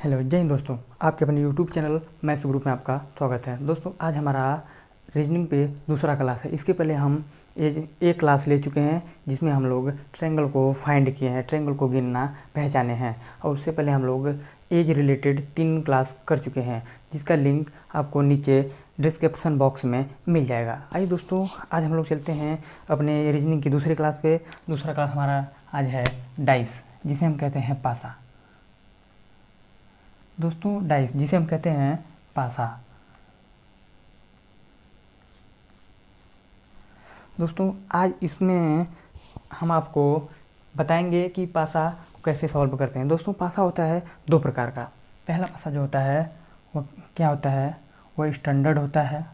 Hello जय हिंद दोस्तों, आपके अपने यूट्यूब चैनल मैथ्स ग्रुप में आपका स्वागत है। दोस्तों आज हमारा रीजनिंग पे दूसरा क्लास है। इसके पहले हम एक क्लास ले चुके हैं जिसमें हम लोग ट्रायंगल को फाइंड किए हैं, ट्रायंगल को गिनना पहचाने हैं। और उससे पहले हम लोग एज रिलेटेड 3 क्लास कर चुके हैं जिसका लिंक आपको नीचे डिस्क्रिप्शन बॉक्स में मिल जाएगा। आइए दोस्तों, आज हम लोग चलते हैं अपने रीजनिंग की दूसरी क्लास पे। दूसरा क्लास हमारा आज है डाइस, जिसे हम कहते हैं पासा। दोस्तों डाइस जिसे हम कहते हैं पासा। दोस्तों आज इसमें हम आपको बताएंगे कि पासा को कैसे सॉल्व करते हैं। दोस्तों पासा होता है 2 प्रकार का। पहला पासा जो होता है वो क्या होता है, वो स्टैंडर्ड होता है।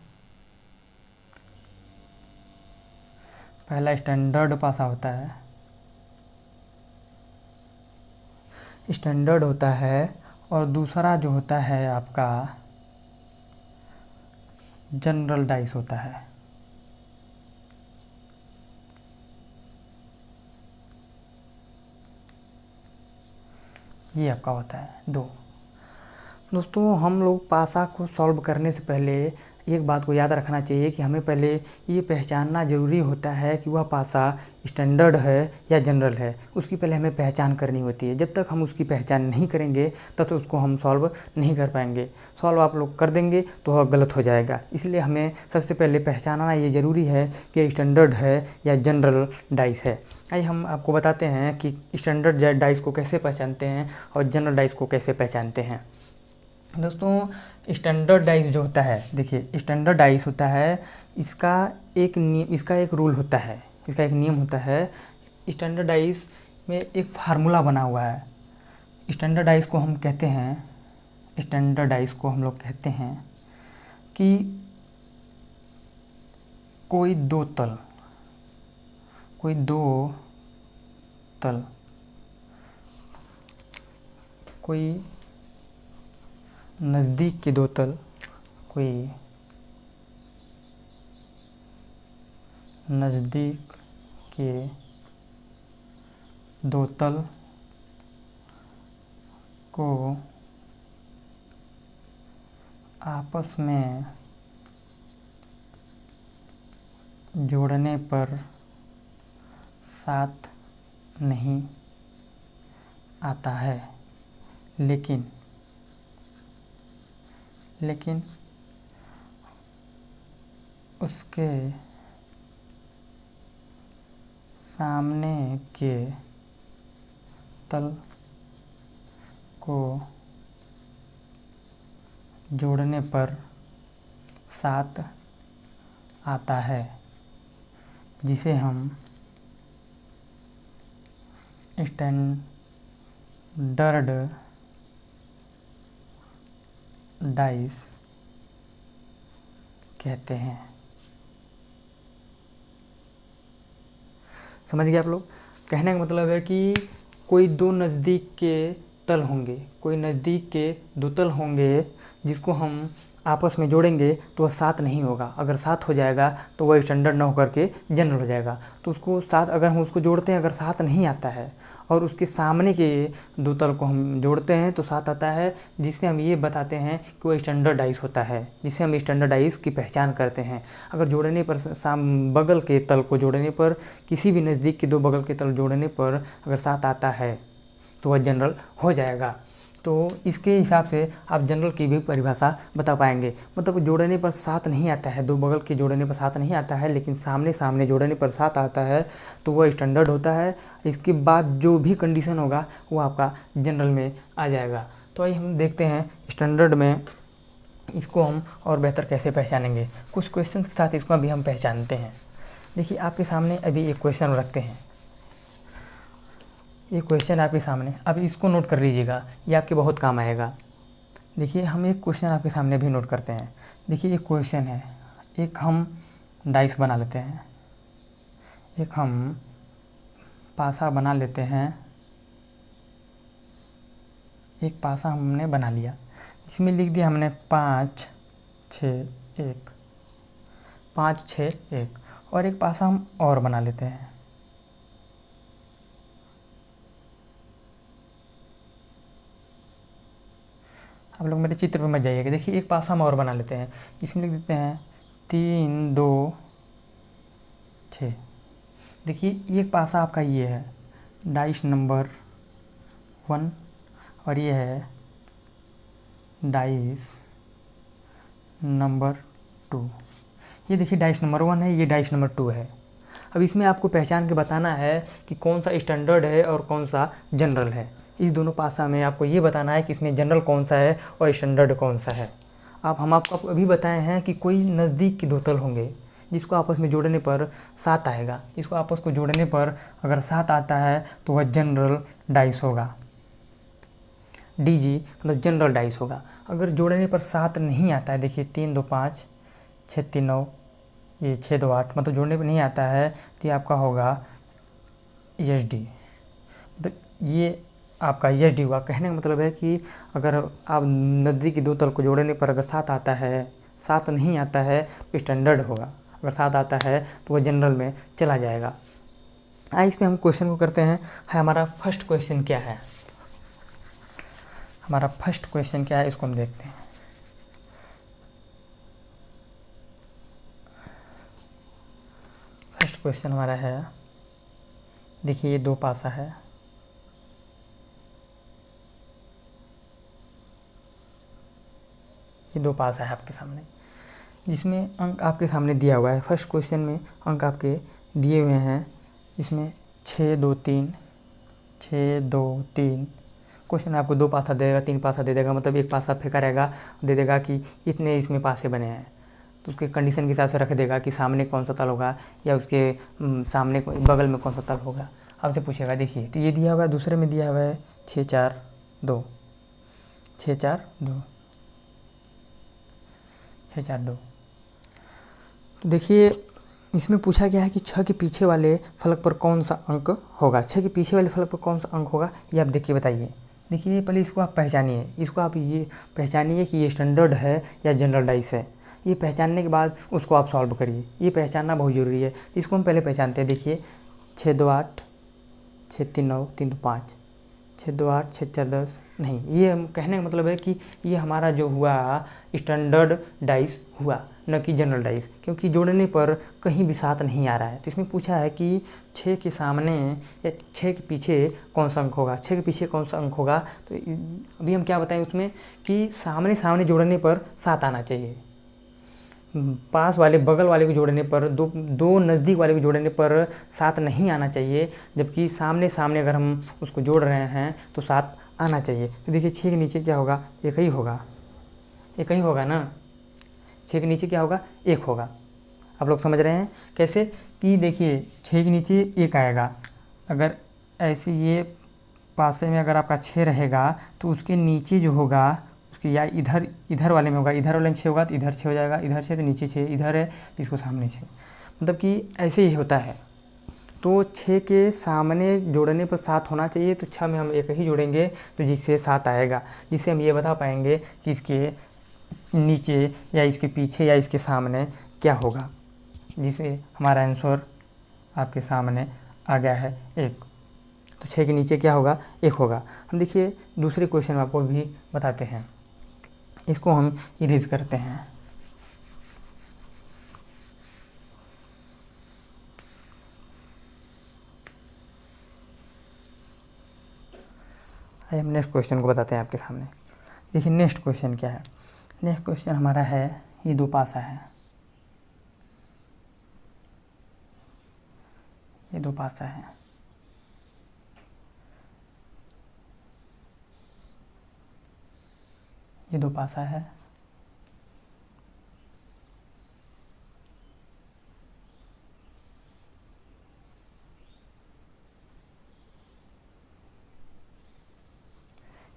पहला स्टैंडर्ड पासा होता है, स्टैंडर्ड होता है। और दूसरा जो होता है आपका जनरल डाइस होता है। ये आपका होता है 2। दोस्तों हम लोग पासा को सॉल्व करने से पहले एक बात को याद रखना चाहिए कि हमें पहले ये पहचानना ज़रूरी होता है कि वह पासा स्टैंडर्ड है या जनरल है। उसकी पहले हमें पहचान करनी होती है। जब तक हम उसकी पहचान नहीं करेंगे तब तक उसको हम सॉल्व नहीं कर पाएंगे। सॉल्व आप लोग कर देंगे तो वह गलत हो जाएगा। इसलिए हमें सबसे पहले पहचानना ये ज़रूरी है कि स्टैंडर्ड है या जनरल डाइस है। आइए हम आपको बताते हैं कि स्टैंडर्ड डाइस को कैसे पहचानते हैं और जनरल डाइस को कैसे पहचानते हैं। दोस्तों स्टैंडर्ड डाइस जो होता है, देखिए स्टैंडर्ड डाइस होता है, इसका एक रूल होता है, इसका एक नियम होता है। स्टैंडर्ड डाइस में एक फार्मूला बना हुआ है। स्टैंडर्ड डाइस को हम कहते हैं, स्टैंडर्ड डाइस को हम लोग कहते हैं कि कोई दो तल कोई नज़दीक के 2 तल, कोई नज़दीक के 2 तल को आपस में जोड़ने पर साथ नहीं आता है, लेकिन उसके सामने के तल को जोड़ने पर साथ आता है, जिसे हम स्टैंडर्ड डाइस कहते हैं। समझ गए आप लोग? कहने का मतलब है कि कोई 2 नज़दीक के तल होंगे, कोई नज़दीक के 2 तल होंगे जिसको हम आपस में जोड़ेंगे तो वह साथ नहीं होगा। अगर साथ हो जाएगा तो वह स्टैंडर्ड ना होकर के जनरल हो जाएगा। तो उसको साथ, अगर हम उसको जोड़ते हैं, अगर साथ नहीं आता है और उसके सामने के 2 तल को हम जोड़ते हैं तो साथ आता है, जिससे हम ये बताते हैं कि वो स्टैंडर्ड डाइस होता है, जिससे हम स्टैंडर्ड डाइस की पहचान करते हैं। अगर जोड़ने पर बगल के तल को जोड़ने पर, किसी भी नज़दीक के 2 बगल के तल जोड़ने पर अगर साथ आता है तो वह जनरल हो जाएगा। तो इसके हिसाब से आप जनरल की भी परिभाषा बता पाएंगे। मतलब जोड़ने पर साथ नहीं आता है, 2 बगल के जोड़ने पर साथ नहीं आता है, लेकिन सामने जोड़ने पर साथ आता है तो वह स्टैंडर्ड होता है। इसके बाद जो भी कंडीशन होगा वो आपका जनरल में आ जाएगा। तो आइए हम देखते हैं स्टैंडर्ड में इसको हम और बेहतर कैसे पहचानेंगे। कुछ क्वेश्चन के साथ इसको भी हम पहचानते हैं। देखिए आपके सामने अभी एक क्वेश्चन रखते हैं, ये क्वेश्चन आपके सामने, अब इसको नोट कर लीजिएगा, ये आपके बहुत काम आएगा। देखिए हम एक क्वेश्चन आपके सामने भी नोट करते हैं। देखिए एक क्वेश्चन है, एक हम डाइस बना लेते हैं, एक हम पासा बना लेते हैं। एक पासा हमने बना लिया, इसमें लिख दिया हमने 5 6 1, 5 6 1। और एक पासा हम और बना लेते हैं, आप लोग मेरे चित्र पे मत जाइएगा। देखिए एक पासा हम और बना लेते हैं, इसमें लिख देते हैं 3 2 6। देखिए एक पासा आपका ये है डाइस नंबर 1 और ये है डाइस नंबर 2। ये देखिए डाइस नंबर 1 है, ये डाइस नंबर 2 है। अब इसमें आपको पहचान के बताना है कि कौन सा स्टैंडर्ड है और कौन सा जनरल है। इस दोनों पासा में आपको ये बताना है कि इसमें जनरल कौन सा है और स्टैंडर्ड कौन सा है। हम आपको अभी बताए हैं कि कोई नज़दीक के 2 तल होंगे जिसको आपस में जोड़ने पर 7 आएगा। इसको आपस को जोड़ने पर अगर 7 आता है तो वह जनरल डाइस होगा। DG मतलब जनरल डाइस होगा। अगर जोड़ने पर 7 नहीं आता है, देखिए 3 2 5 6 3 9, ये 6 2 8, मतलब जोड़ने पर नहीं आता है तो ये आपका होगा SD। मतलब ये आपका SD हुआ। कहने का मतलब है कि अगर आप नज़दीकी 2 तल को जोड़ने पर अगर 7 आता है, 7 नहीं आता है तो स्टैंडर्ड होगा, अगर 7 आता है तो वह जनरल में चला जाएगा। आइए इस पर हम क्वेश्चन को करते हैं। हमारा फर्स्ट क्वेश्चन क्या है, हमारा फर्स्ट क्वेश्चन क्या है इसको हम देखते हैं। फर्स्ट क्वेश्चन हमारा है, देखिए ये 2 पासा है, ये 2 पासा है आपके सामने, जिसमें अंक आपके सामने दिया हुआ है। फर्स्ट क्वेश्चन में अंक आपके दिए हुए हैं, इसमें 6 2 3 6 2 3। क्वेश्चन आपको 2 पासा दे देगा, 3 पासा दे देगा, मतलब एक पासा फेंका रहेगा, दे देगा कि इतने इसमें पासे बने हैं, तो उसके कंडीशन के हिसाब से रख देगा कि सामने कौन सा तल होगा या उसके सामने बगल में कौन सा तल होगा, आपसे पूछेगा। देखिए तो ये दिया हुआ है, दूसरे में दिया हुआ है 6 4 2 6 4 2 6 4 2। तो देखिए इसमें पूछा गया है कि 6 के पीछे वाले फलक पर कौन सा अंक होगा। 6 के पीछे वाले फलक पर कौन सा अंक होगा ये आप देख के बताइए। देखिए पहले इसको आप पहचानिए, इसको आप ये पहचानिए कि ये स्टैंडर्ड है या जनरल डाइस है। ये पहचानने के बाद उसको आप सॉल्व करिए, ये पहचानना बहुत ज़रूरी है। इसको हम पहले पहचानते हैं। देखिए 6 2 8 6 3 9 3 2 5 6 2 8 6 4 10 नहीं, ये हम कहने का मतलब है कि ये हमारा जो हुआ स्टैंडर्ड डाइस हुआ, न कि जनरल डाइस, क्योंकि जोड़ने पर कहीं भी 7 नहीं आ रहा है। तो इसमें पूछा है कि 6 के सामने या 6 के पीछे कौन सा अंक होगा, 6 के पीछे कौन सा अंक होगा। तो अभी हम क्या बताएं उसमें कि सामने सामने जोड़ने पर 7 आना चाहिए, पास वाले बगल वाले को जोड़ने पर, दो नज़दीक वाले को जोड़ने पर 7 नहीं आना चाहिए, जबकि सामने सामने अगर हम उसको जोड़ रहे हैं तो 7 आना चाहिए। तो देखिए 6 के नीचे क्या होगा, एक ही होगा, एक ही होगा ना। 6 के नीचे क्या होगा, 1 होगा। आप लोग समझ रहे हैं कैसे कि देखिए 6 के नीचे 1 आएगा। अगर ऐसे ये पासे में अगर आपका 6 रहेगा तो उसके नीचे जो होगा उसके या इधर वाले में होगा, इधर वाले में 6 होगा तो इधर 6 हो जाएगा, इधर 6 तो नीचे 6, इधर है तो इसको सामने 6, मतलब कि ऐसे ही होता है। तो 6 के सामने जोड़ने पर 7 होना चाहिए, तो 6 में हम 1 ही जोड़ेंगे तो जिससे 7 आएगा, जिससे हम ये बता पाएंगे कि इसके नीचे या इसके पीछे या इसके सामने क्या होगा, जिसे हमारा आंसर आपके सामने आ गया है 1। तो 6 के नीचे क्या होगा, 1 होगा। हम देखिए दूसरे क्वेश्चन आपको भी बताते हैं, इसको हम इरेज करते हैं। हम नेक्स्ट क्वेश्चन को बताते हैं आपके सामने। देखिए नेक्स्ट क्वेश्चन क्या है। नेक्स्ट क्वेश्चन हमारा है, ये 2 पासा है, ये 2 पासा है, ये 2 पासा है,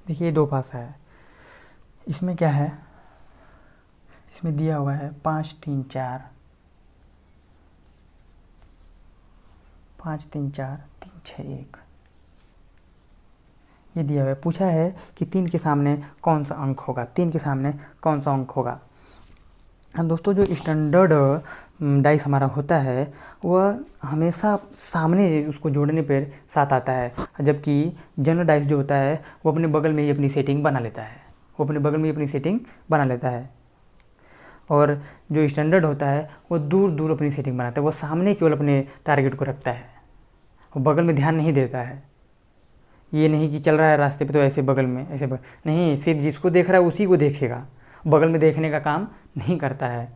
देखिए ये 2 पासा है। इसमें क्या है, इसमें दिया हुआ है 5 3 4 5 3 4 3 6 1, ये दिया हुआ है। पूछा है कि 3 के सामने कौन सा अंक होगा, 3 के सामने कौन सा अंक होगा। दोस्तों जो स्टैंडर्ड डाइस हमारा होता है वह हमेशा सामने उसको जोड़ने पर 7 आता है, जबकि जनरल डाइस जो होता है वो अपने बगल में ही अपनी सेटिंग बना लेता है, वो अपने बगल में अपनी सेटिंग बना लेता है। और जो स्टैंडर्ड होता है वो दूर दूर अपनी सेटिंग बनाता है, वो सामने केवल अपने टारगेट को रखता है, वो बगल में ध्यान नहीं देता है। ये नहीं कि चल रहा है रास्ते पे तो ऐसे बगल में ऐसे नहीं, सिर्फ जिसको देख रहा है उसी को देखेगा, बगल में देखने का काम नहीं करता है।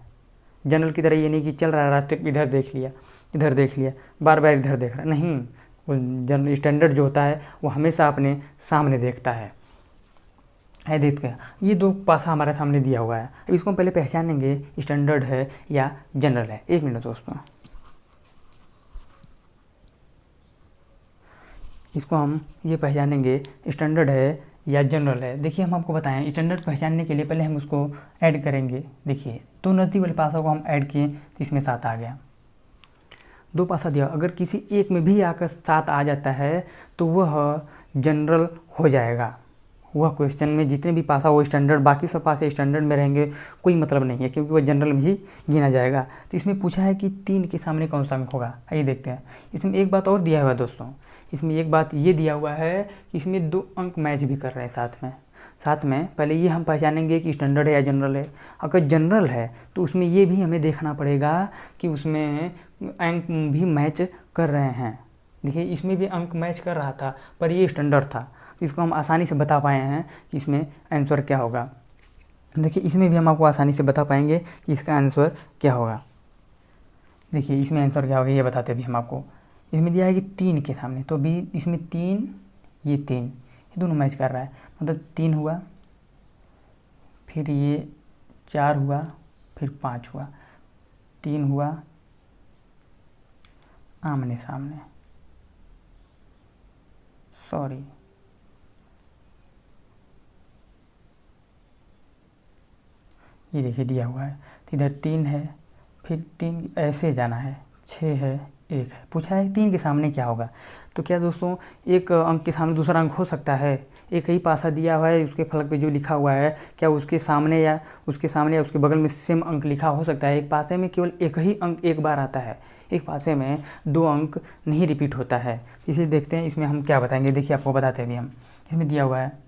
जनरल की तरह ये नहीं कि चल रहा है रास्ते पे इधर देख लिया इधर देख लिया, बार बार इधर देख रहा, नहीं। वो जनरल स्टैंडर्ड जो होता है वो हमेशा अपने सामने देखता है। देखते हैं ये दो पासा हमारे सामने दिया हुआ है। अब इसको हम पहले पहचानेंगे स्टैंडर्ड है या जनरल है। एक मिनट दोस्तों, इसको हम ये पहचानेंगे स्टैंडर्ड है या जनरल है। देखिए हम आपको बताएं, स्टैंडर्ड पहचानने के लिए पहले हम उसको ऐड करेंगे। देखिए दो नज़दीक वाले पासों को हम ऐड किए तो इसमें 7 आ गया। दो पासा दिया, अगर किसी एक में भी आकर 7 आ जाता है तो वह जनरल हो जाएगा। वह क्वेश्चन में जितने भी पासा वो स्टैंडर्ड, बाकी सब पासे स्टैंडर्ड में रहेंगे, कोई मतलब नहीं है, क्योंकि वह जनरल में ही गिना जाएगा। तो इसमें पूछा है कि 3 के सामने कौन सा अंक होगा। आइए देखते हैं। इसमें एक बात और दिया हुआ है दोस्तों, इसमें एक बात ये दिया हुआ है कि इसमें 2 अंक मैच भी कर रहे हैं साथ में। पहले ये हम पहचानेंगे कि स्टैंडर्ड है या जनरल है। अगर जनरल है तो उसमें ये भी हमें देखना पड़ेगा कि उसमें अंक भी मैच कर रहे हैं। देखिए इसमें भी अंक मैच कर रहा था, पर ये स्टैंडर्ड था, इसको हम आसानी से बता पाए हैं कि इसमें आंसर क्या होगा। देखिए इसमें भी हम आपको आसानी से बता पाएंगे कि इसका आंसर क्या होगा। देखिए इसमें आंसर क्या होगा ये बताते भी हम आपको। इसमें दिया है कि 3 के सामने, तो भी इसमें 3 ये दोनों मैच कर रहा है, मतलब 3 हुआ, फिर ये 4 हुआ, फिर 5 हुआ, 3 हुआ आमने सामने, सॉरी ये देखिए दिया हुआ है। तो इधर 3 है, फिर 3 ऐसे जाना है, 6 है, 1 है। पूछा है 3 के सामने क्या होगा। तो क्या दोस्तों एक अंक के सामने दूसरा अंक हो सकता है। एक ही पासा दिया हुआ है, उसके फलक पे जो लिखा हुआ है, क्या उसके सामने या उसके बगल में सेम अंक लिखा हो सकता है। एक पासे में केवल एक ही अंक एक बार आता है, एक पासे में 2 अंक नहीं रिपीट होता है। इसे देखते हैं इसमें हम क्या बताएंगे। देखिए आपको बताते हैं अभी हम। इसमें दिया हुआ है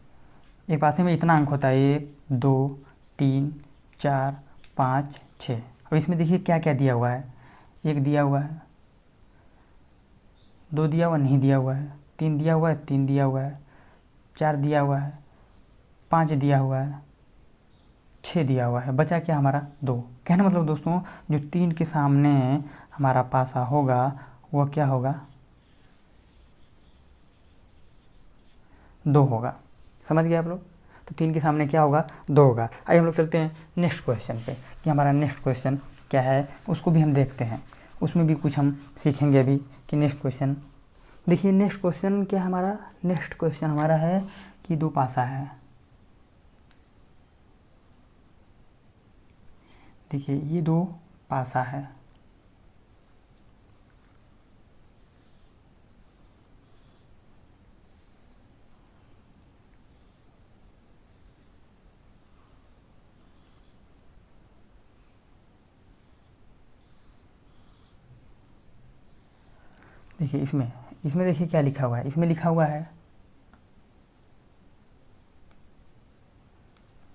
एक पासे में इतना अंक होता है, 1 2 3 4 5 6। अब इसमें देखिए क्या क्या दिया हुआ है। 1 दिया हुआ है, 2 दिया हुआ नहीं दिया हुआ है, 3 दिया हुआ है 3 दिया हुआ है, 4 दिया हुआ है, 5 दिया हुआ है, 6 दिया हुआ है। बचा क्या हमारा 2। कहना मतलब दोस्तों जो 3 के सामने हमारा पासा होगा वह क्या होगा 2 होगा। समझ गए आप लोग। तो 3 के सामने क्या होगा 2 होगा। आइए हम लोग चलते हैं नेक्स्ट क्वेश्चन पे कि हमारा नेक्स्ट क्वेश्चन क्या है, उसको भी हम देखते हैं। उसमें भी कुछ हम सीखेंगे अभी कि नेक्स्ट क्वेश्चन। देखिए नेक्स्ट क्वेश्चन क्या हमारा, नेक्स्ट क्वेश्चन हमारा है कि 2 पासा है। देखिए ये 2 पासा है, देखिए इसमें देखिए क्या लिखा हुआ है। इसमें लिखा हुआ है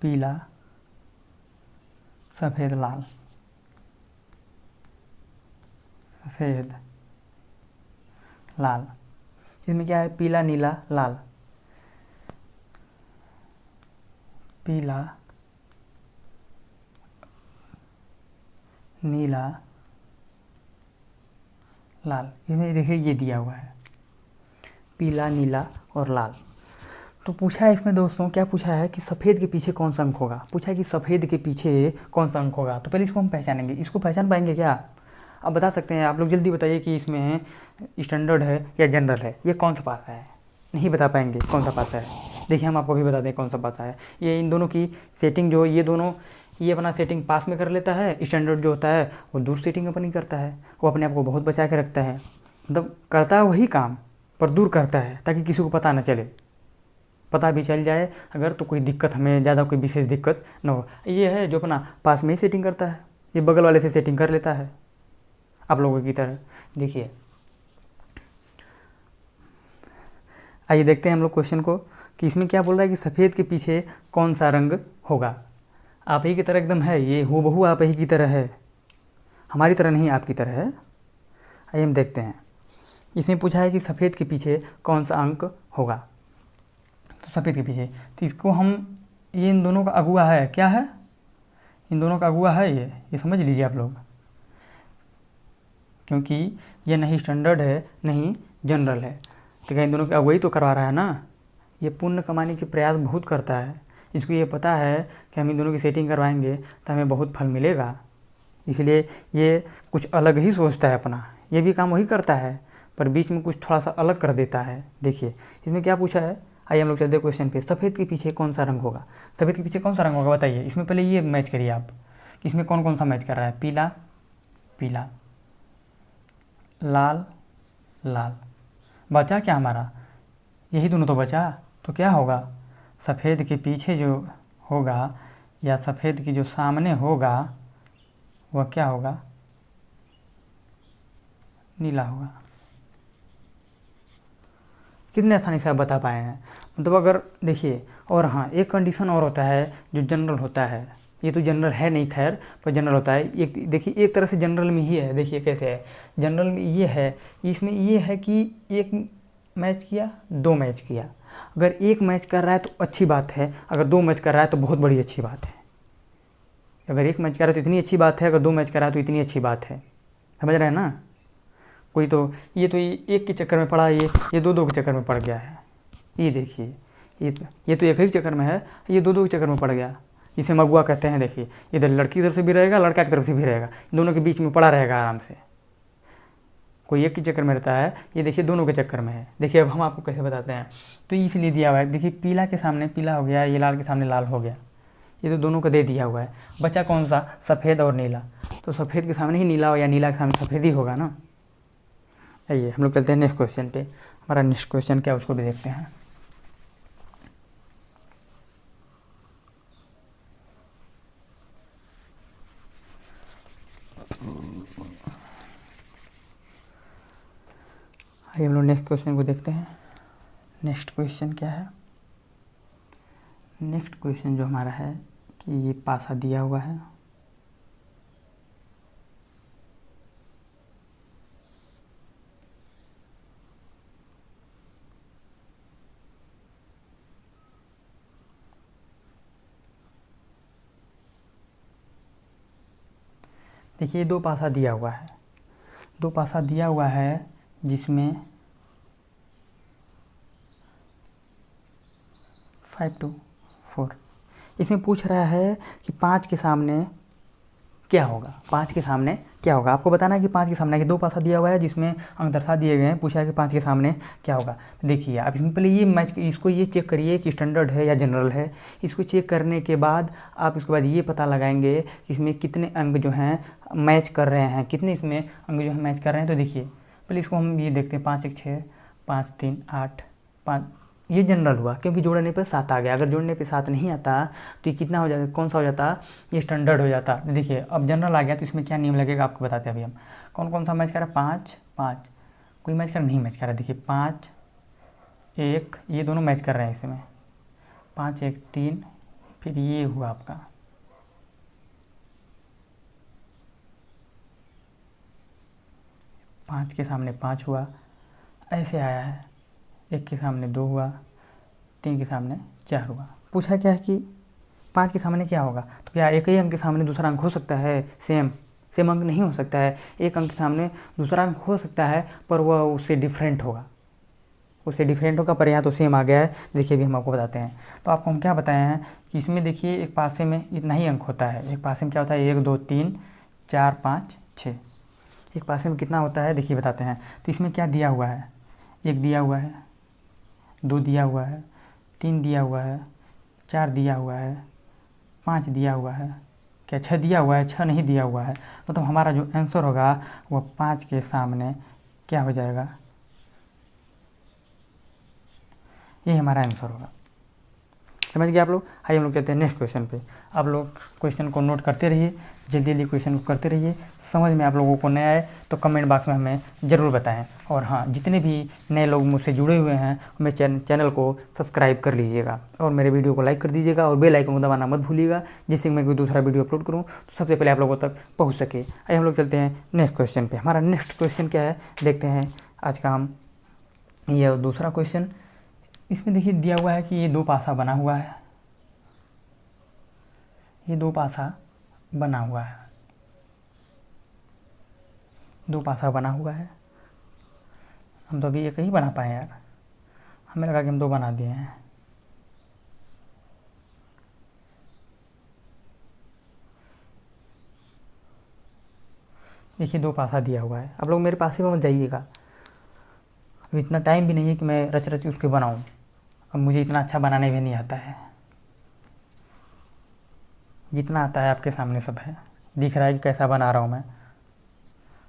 पीला सफ़ेद लाल, सफ़ेद लाल। इसमें क्या है पीला नीला लाल, पीला नीला लाल। इसमें देखिए ये दिया हुआ है पीला नीला और लाल। तो पूछा है इसमें दोस्तों क्या पूछा है कि सफ़ेद के पीछे कौन सा अंक होगा। पूछा है कि सफ़ेद के पीछे कौन सा अंक होगा। तो पहले इसको हम पहचानेंगे। इसको पहचान पाएंगे क्या आप बता सकते हैं। आप लोग जल्दी बताइए कि इसमें स्टैंडर्ड है या जनरल है, ये कौन सा पासा है। नहीं बता पाएंगे कौन सा पासा है। देखिए हम आपको भी बता दें कौन सा पासा है। ये इन दोनों की सेटिंग जो ये दोनों ये अपना सेटिंग पास में कर लेता है, स्टैंडर्ड जो होता है वो दूर सेटिंग अपनी करता है। वो अपने आप को बहुत बचा के रखता है, मतलब करता है वही काम पर दूर करता है ताकि किसी को पता ना चले। पता भी चल जाए अगर तो कोई दिक्कत, हमें ज़्यादा कोई विशेष दिक्कत ना हो। ये है जो अपना पास में ही सेटिंग करता है, ये बगल वाले से सेटिंग कर लेता है आप लोगों की तरह। देखिए आइए देखते हैं हम लोग क्वेश्चन को कि इसमें क्या बोल रहा है कि सफ़ेद के पीछे कौन सा रंग होगा। आप ही की तरह एकदम है, ये हूबहू आप ही की तरह है, हमारी तरह नहीं आपकी तरह है। आइए हम देखते हैं। इसमें पूछा है कि सफ़ेद के पीछे कौन सा अंक होगा। तो सफ़ेद के पीछे, तो इसको हम, ये इन दोनों का अगुआ है, क्या है, इन दोनों का अगुआ है ये समझ लीजिए आप लोग, क्योंकि ये नहीं स्टैंडर्ड है नहीं जनरल है, तो क्या इन दोनों की अगुवाई तो करवा रहा है ना। ये पुण्य कमाने के प्रयास बहुत करता है, इसको ये पता है कि हम इन दोनों की सेटिंग करवाएंगे तो हमें बहुत फल मिलेगा, इसलिए ये कुछ अलग ही सोचता है अपना। ये भी काम वही करता है पर बीच में कुछ थोड़ा सा अलग कर देता है। देखिए इसमें क्या पूछा है, आइए हम लोग चलते हैं क्वेश्चन पे। सफ़ेद के पीछे कौन सा रंग होगा, सफ़ेद के पीछे कौन सा रंग होगा बताइए। इसमें पहले ये मैच करिए आप, इसमें कौन कौन सा मैच कर रहा है, पीला पीला, लाल लाल, बचा क्या हमारा, यही दोनों तो बचा। तो क्या होगा, सफ़ेद के पीछे जो होगा या सफ़ेद की जो सामने होगा वह क्या होगा, नीला होगा। कितने आसानी से आप बता पाए हैं, मतलब अगर देखिए। और हाँ, एक कंडीशन और होता है जो जनरल होता है, ये तो जनरल है नहीं खैर, पर जनरल होता है। एक देखिए एक तरह से जनरल में ही है, देखिए कैसे है जनरल में, ये है इसमें ये है कि एक मैच किया, दो मैच किया। अगर एक मैच कर रहा है तो अच्छी बात है, अगर दो मैच कर रहा है तो बहुत बड़ी अच्छी बात है। अगर एक मैच कर रहा है तो इतनी अच्छी बात है, अगर दो मैच कर रहा है तो इतनी अच्छी बात है, समझ रहे हैं ना। कोई तो ये एक के चक्कर में पड़ा, ये दो के चक्कर में पड़ गया है। ये देखिए ये तो एक ही चक्कर में है, ये दो के चक्कर में पड़ गया, इसे मगुआ कहते हैं। देखिए इधर लड़की की तरफ से भी रहेगा, लड़का की तरफ से भी रहेगा, दोनों के बीच में पड़ा रहेगा आराम से। कोई एक के चक्कर में रहता है, ये देखिए दोनों के चक्कर में है। देखिए अब हम आपको कैसे बताते हैं, तो इसलिए दिया हुआ है, देखिए पीला के सामने पीला हो गया, ये लाल के सामने लाल हो गया, ये तो दोनों को दे दिया हुआ है। बचा कौन सा, सफ़ेद और नीला, तो सफ़ेद के सामने ही नीला हो या नीला के सामने सफ़ेद ही होगा ना। आइए हम लोग चलते हैं नेक्स्ट क्वेश्चन पे। हमारा नेक्स्ट क्वेश्चन क्या है उसको भी देखते हैं। आइए हम लोग नेक्स्ट क्वेश्चन को देखते हैं। नेक्स्ट क्वेश्चन क्या है, नेक्स्ट क्वेश्चन जो हमारा है कि ये पासा दिया हुआ है, देखिए दो पासा दिया हुआ है, दो पासा दिया हुआ है जिसमें 5 2 4। इसमें पूछ रहा है कि 5 के सामने क्या होगा, 5 के सामने क्या होगा। आपको बताना है कि 5 के सामने, कि दो पासा दिया हुआ है जिसमें अंक दर्शा दिए गए हैं, पूछा है कि 5 के सामने क्या होगा। देखिए आप इसमें पहले ये मैच, इसको ये चेक करिए कि स्टैंडर्ड है या जनरल है। इसको चेक करने के बाद आप इसके बाद ये पता लगाएंगे कि इसमें कितने अंक जो हैं मैच कर रहे हैं, कितने इसमें अंक जो है मैच कर रहे हैं। तो देखिए पहले इसको हम ये देखते हैं, 5 1 6, 5 3 8 5, ये जनरल हुआ क्योंकि जोड़ने पर 7 आ गया। अगर जोड़ने पे 7 नहीं आता तो ये कितना हो जाता, कौन सा हो जाता, ये स्टैंडर्ड हो जाता। देखिए अब जनरल आ गया तो इसमें क्या नियम लगेगा आपको बताते हैं अभी हम। कौन कौन सा मैच कर रहा है, 5 5, कोई मैच कर नहीं मैच कर रहा है। देखिए 5 1, ये दोनों मैच कर रहे हैं इसमें, 5 1 3, फिर ये हुआ आपका 5 के सामने 5 हुआ, ऐसे आया है। 1 के सामने 2 हुआ, 3 के सामने 4 हुआ। पूछा क्या है कि 5 के सामने क्या होगा, तो क्या एक ही अंक के सामने दूसरा अंक हो सकता है, सेम अंक नहीं हो सकता है। एक अंक के सामने दूसरा अंक हो सकता है पर वह उससे डिफरेंट होगा, उससे डिफरेंट होगा, पर यहाँ तो सेम आ गया है। देखिए अभी हम आपको बताते हैं। तो आपको हम क्या बताए हैं कि इसमें देखिए एक पासे में इतना ही अंक होता है, एक पासे में क्या होता है, 1 2 3 4 5 6, एक पासे में कितना होता है देखिए बताते हैं। तो इसमें क्या दिया हुआ है, 1 दिया हुआ है, 2 दिया हुआ है, 3 दिया हुआ है, 4 दिया हुआ है, 5 दिया हुआ है, क्या 6 दिया हुआ है, 6 नहीं दिया हुआ है। मतलब हमारा जो आंसर होगा वह 5 के सामने क्या हो जाएगा, ये हमारा आंसर होगा। समझ गए आप लोग। आइए हम लोग चलते हैं नेक्स्ट क्वेश्चन पे। आप लोग क्वेश्चन को नोट करते रहिए, जल्दी जल्दी क्वेश्चन को करते रहिए। समझ में आप लोगों को नया आए तो कमेंट बॉक्स में हमें ज़रूर बताएं। और हाँ, जितने भी नए लोग मुझसे जुड़े हुए हैं मेरे चैनल को सब्सक्राइब कर लीजिएगा और मेरे वीडियो को लाइक कर दीजिएगा और बेल आइकन को दबाना मत भूलिएगा, जिससे मैं कोई दूसरा वीडियो अपलोड करूँ तो सबसे पहले आप लोगों तक पहुँच सके। आइए हम लोग चलते हैं नेक्स्ट क्वेश्चन पर। हमारा नेक्स्ट क्वेश्चन क्या है देखते हैं आज का हम। ये दूसरा क्वेश्चन, इसमें देखिए दिया हुआ है कि ये दो पासा बना हुआ है, ये दो पासा बना हुआ है, दो पासा बना हुआ है। हम तो अभी एक ही बना पाए यार, हमें लगा कि हम दो बना दिए हैं। देखिए दो पासा दिया हुआ है, आप लोग मेरे पास ही मत जाइएगा, अब इतना टाइम भी नहीं है कि मैं रच रच उसके बनाऊं। अब मुझे इतना अच्छा बनाने भी नहीं आता है, जितना आता है आपके सामने सब है, दिख रहा है कि कैसा बना रहा हूँ मैं।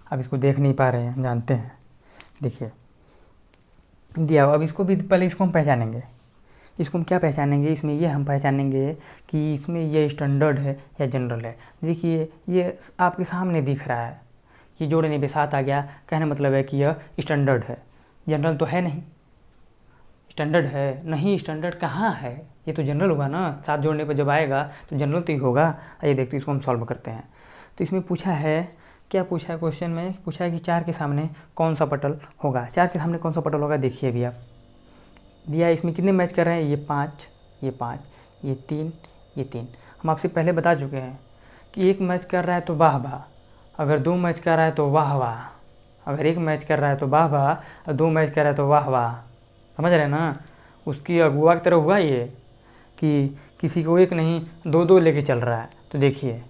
अब इसको देख नहीं पा रहे हैं, जानते हैं। देखिए दिया हुआ, अब इसको भी पहले इसको हम पहचानेंगे। इसको हम क्या पहचानेंगे, इसमें ये हम पहचानेंगे कि इसमें ये स्टैंडर्ड है या जनरल है। देखिए ये आपके सामने दिख रहा है कि जोड़ने पे 7 आ गया, कहने मतलब है कि यह स्टैंडर्ड है। जनरल तो है नहीं, स्टैंडर्ड है नहीं, स्टैंडर्ड कहाँ है, ये तो जनरल होगा ना। 7 जोड़ने पर जब आएगा तो जनरल तो ही होगा। आइए देखते हैं, इसको हम सॉल्व करते हैं। तो इसमें पूछा है, क्या पूछा है क्वेश्चन में, पूछा है कि 4 के सामने कौन सा पटल होगा। 4 के सामने कौन सा पटल होगा, देखिए अभी आप दिया है। इसमें कितने मैच कर रहे हैं, ये 5, ये 5, ये 3, ये 3। हम आपसे पहले बता चुके हैं कि एक मैच कर रहा है तो वाह वाह, अगर 2 मैच कर रहा है तो वाह वाह, अगर 1 मैच कर रहा है तो वाह वाह, और 2 मैच कर रहा है तो वाह वाह। समझ रहे हैं ना, उसकी अगुआ की तरह हुआ ये कि किसी को एक नहीं 2-2 लेके चल रहा है। तो देखिए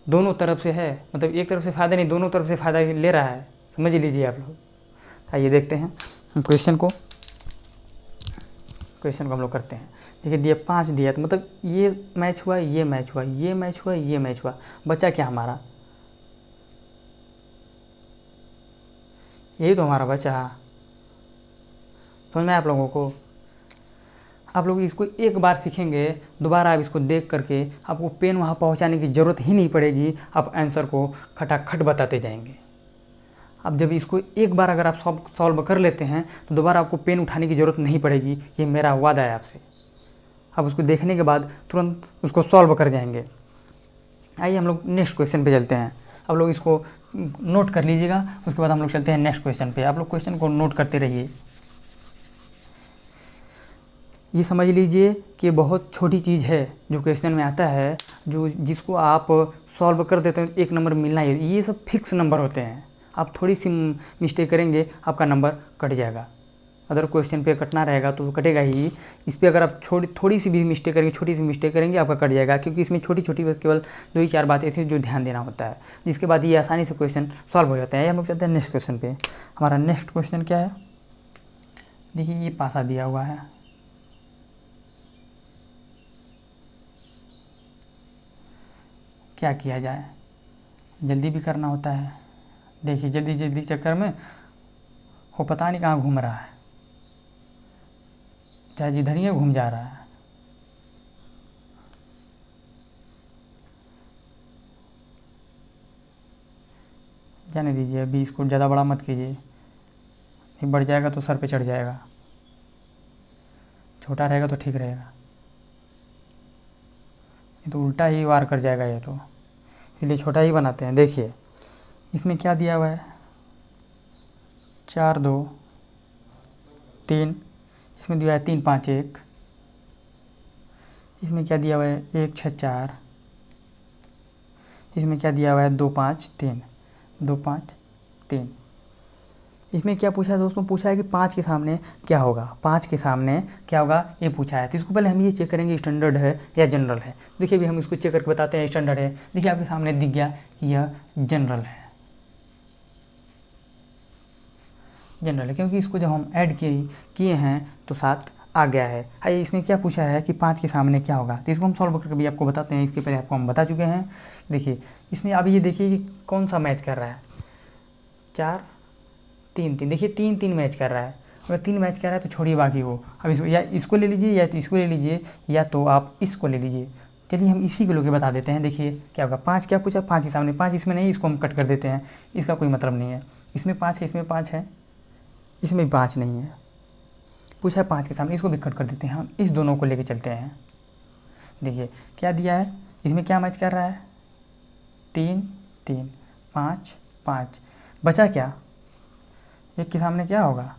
दोनों तरफ से है, मतलब एक तरफ से फ़ायदा नहीं, दोनों तरफ से फ़ायदा ले रहा है, समझ लीजिए आप लोग। आइए देखते हैं हम क्वेश्चन को हम लोग करते हैं। देखिए दिया 5 दिया, तो मतलब ये मैच हुआ, ये मैच हुआ, ये मैच हुआ, ये मैच हुआ, बचा क्या हमारा, यही तो हमारा बचा। समझ में आप लोगों को। आप लोग इसको एक बार सीखेंगे, दोबारा आप इसको देख करके आपको पेन वहाँ पहुँचाने की ज़रूरत ही नहीं पड़ेगी, आप आंसर को खटाखट बताते जाएंगे। अब जब इसको एक बार अगर आप सॉल्व कर लेते हैं तो दोबारा आपको पेन उठाने की ज़रूरत नहीं पड़ेगी, ये मेरा वादा है आपसे। आप उसको देखने के बाद तुरंत उसको सॉल्व कर जाएंगे। आइए हम लोग नेक्स्ट क्वेश्चन पे चलते हैं। आप लोग इसको नोट कर लीजिएगा, उसके बाद हम लोग चलते हैं नेक्स्ट क्वेश्चन पे। आप लोग क्वेश्चन को नोट करते रहिए। ये समझ लीजिए कि बहुत छोटी चीज़ है जो क्वेश्चन में आता है, जो जिसको आप सॉल्व कर देते हैं 1 नंबर मिलना ही, ये सब फिक्स नंबर होते हैं। आप थोड़ी सी मिस्टेक करेंगे आपका नंबर कट जाएगा। अगर क्वेश्चन पे कटना रहेगा तो कटेगा ही, इस पर अगर आप थोड़ी सी भी मिस्टेक करेंगे, छोटी सी मिस्टेक करेंगे आपका कट जाएगा, क्योंकि इसमें छोटी छोटी केवल 2 ही 4 बातें थी जो ध्यान देना होता है, जिसके बाद ये आसानी से क्वेश्चन सॉल्व हो जाते हैं। हम लोग चलते हैं नेक्स्ट क्वेश्चन पे। हमारा नेक्स्ट क्वेश्चन क्या है, देखिए ये पासा दिया हुआ है, क्या किया जाए, जल्दी भी करना होता है। देखिए जल्दी जल्दी चक्कर में वो पता नहीं कहाँ घूम रहा है, चाहे जिधर ही घूम जा रहा है। जाने दीजिए, अभी इसको ज़्यादा बड़ा मत कीजिए, ये बढ़ जाएगा तो सर पे चढ़ जाएगा। छोटा रहेगा तो ठीक रहेगा, ये तो उल्टा ही वार कर जाएगा, ये तो इसलिए छोटा ही बनाते हैं। देखिए इसमें क्या दिया हुआ है, 4 2 3, इसमें दिया है 3 5 1, इसमें क्या दिया हुआ है 1 6 4, इसमें क्या दिया हुआ है 2 5 3, 2 5 3। इसमें क्या पूछा है दोस्तों, पूछा है कि 5 के सामने क्या होगा, 5 के सामने क्या होगा ये पूछा है। तो इसको पहले हम ये चेक करेंगे स्टैंडर्ड है या जनरल है। देखिए अभी हम इसको चेक करके बताते हैं स्टैंडर्ड है। देखिए आपके सामने दिख गया यह जनरल है, जनरल है, क्योंकि इसको जब हम ऐड किए हैं तो 7 आ गया है। आइए इसमें क्या पूछा है कि 5 के सामने क्या होगा, तो इसको हम सॉल्व करके भी आपको बताते हैं। इसके पहले आपको हम बता चुके हैं। देखिए इसमें अभी ये देखिए कि कौन सा मैच कर रहा है, 4 3 3, देखिए 3 3 मैच कर रहा है। अगर 3 मैच कर रहा है तो छोड़िए बाकी को, अब इसको या इसको ले लीजिए या तो इसको ले लीजिए या तो आप इसको ले लीजिए। चलिए हम इसी को लेके बता देते हैं। देखिए क्या होगा, 5 क्या पूछा, 5 के सामने 5 इसमें नहीं, इसको हम कट कर देते हैं, इसका कोई मतलब नहीं है। इसमें 5 है, इसमें 5 है, इसमें 5 नहीं है, पूछा है 5 के सामने, इसको भी कट कर देते हैं। हम इस दोनों को लेके चलते हैं। देखिए क्या दिया है, इसमें क्या मैच कर रहा है, 3 3 5 5, बचा क्या, एक के सामने क्या होगा,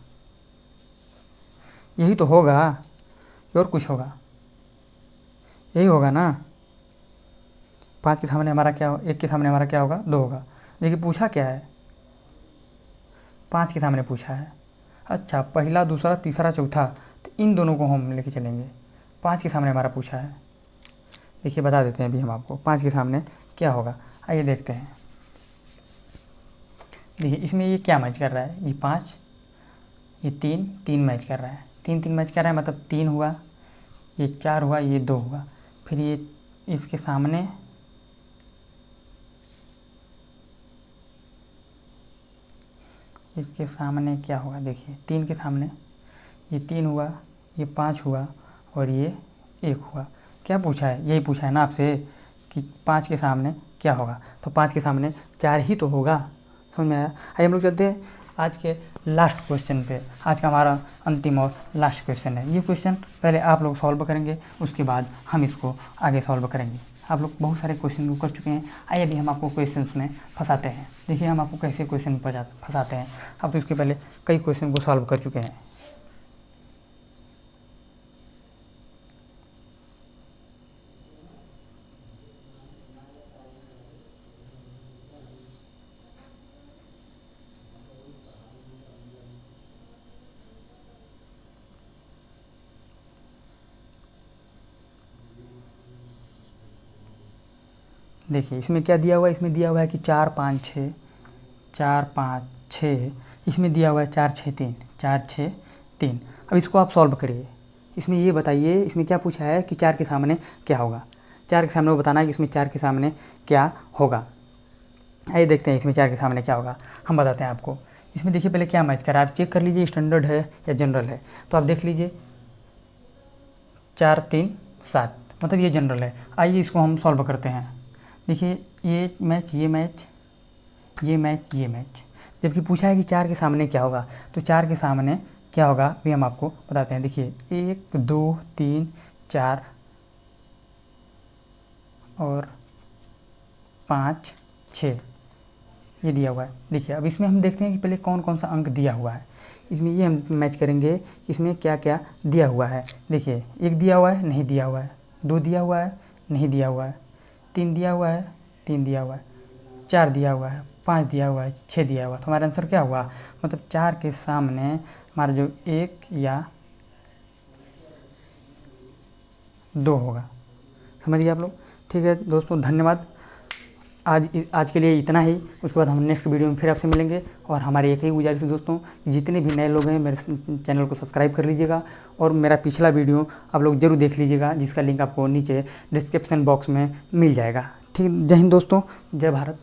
यही तो होगा, और कुछ होगा, यही होगा ना। 5 के सामने हमारा क्या, एक के सामने हमारा क्या होगा, 2 होगा। देखिए पूछा क्या है, 5 के सामने पूछा है। अच्छा, पहला दूसरा तीसरा चौथा, तो इन दोनों को हम लेके चलेंगे। 5 के सामने हमारा पूछा है, देखिए बता देते हैं अभी हम आपको 5 के सामने क्या होगा। आइए देखते हैं। देखिए इसमें ये क्या मैच कर रहा है, ये 5, ये 3 3 मैच कर रहा है, 3 3 मैच कर रहा है, मतलब 3 हुआ, ये 4 हुआ, ये 2 हुआ। फिर ये इसके सामने क्या होगा, देखिए 3 के सामने ये 3 हुआ, ये 5 हुआ और ये 1 हुआ। क्या पूछा है, यही पूछा है ना आपसे कि 5 के सामने क्या होगा, तो 5 के सामने 4 ही तो होगा। समझ में आया। आइए हम लोग चलते हैं आज के लास्ट क्वेश्चन पे। आज का हमारा अंतिम और लास्ट क्वेश्चन है। ये क्वेश्चन पहले आप लोग सॉल्व करेंगे, उसके बाद हम इसको आगे सॉल्व करेंगे। आप लोग बहुत सारे क्वेश्चन को कर चुके हैं, आइए अभी हम आपको क्वेश्चंस में फंसाते हैं। देखिए हम आपको कैसे क्वेश्चन फंसाते हैं। आप तो इसके पहले कई क्वेश्चन को सॉल्व कर चुके हैं। देखिए इसमें क्या दिया हुआ है, इसमें दिया हुआ है कि 4 5 6, 4 5 6, इसमें दिया हुआ है 4 6 3, 4 6 3। अब इसको आप सॉल्व करिए। इसमें ये बताइए, इसमें क्या पूछा है कि 4 के सामने क्या होगा। 4 के सामने वो बताना है कि इसमें 4 के सामने क्या होगा। आइए देखते हैं इसमें 4 के सामने क्या होगा, हम बताते हैं आपको। इसमें देखिए पहले क्या मैच कर रहा है, आप चेक कर लीजिए स्टैंडर्ड है या जनरल है। तो आप देख लीजिए 4 3 7, मतलब ये जनरल है। आइए इसको हम सॉल्व करते हैं। देखिए ये मैच, ये मैच, ये मैच, ये मैच, जबकि पूछा है कि 4 के सामने क्या होगा, तो 4 के सामने क्या होगा भी हम आपको बताते हैं। देखिए 1 2 3 4 और 5 6 ये दिया हुआ है। देखिए अब इसमें हम देखते हैं कि पहले कौन कौन सा अंक दिया हुआ है। इसमें ये हम मैच करेंगे इसमें क्या क्या दिया हुआ है। देखिए 1 दिया हुआ है, नहीं दिया हुआ है, 2 दिया हुआ है, नहीं दिया हुआ है, 3 दिया हुआ है, 3 दिया हुआ है, 4 दिया हुआ है, 5 दिया हुआ है, 6 दिया हुआ है। तो हमारा आंसर क्या हुआ, मतलब 4 के सामने हमारा जो 1 या 2 होगा। समझ गए आप लोग। ठीक है दोस्तों, धन्यवाद। आज के लिए इतना ही। उसके बाद हम नेक्स्ट वीडियो में फिर आपसे मिलेंगे। और हमारी एक ही गुजारिश है दोस्तों, जितने भी नए लोग हैं मेरे चैनल को सब्सक्राइब कर लीजिएगा और मेरा पिछला वीडियो आप लोग ज़रूर देख लीजिएगा, जिसका लिंक आपको नीचे डिस्क्रिप्शन बॉक्स में मिल जाएगा। ठीक है, जय हिंद दोस्तों, जय भारत।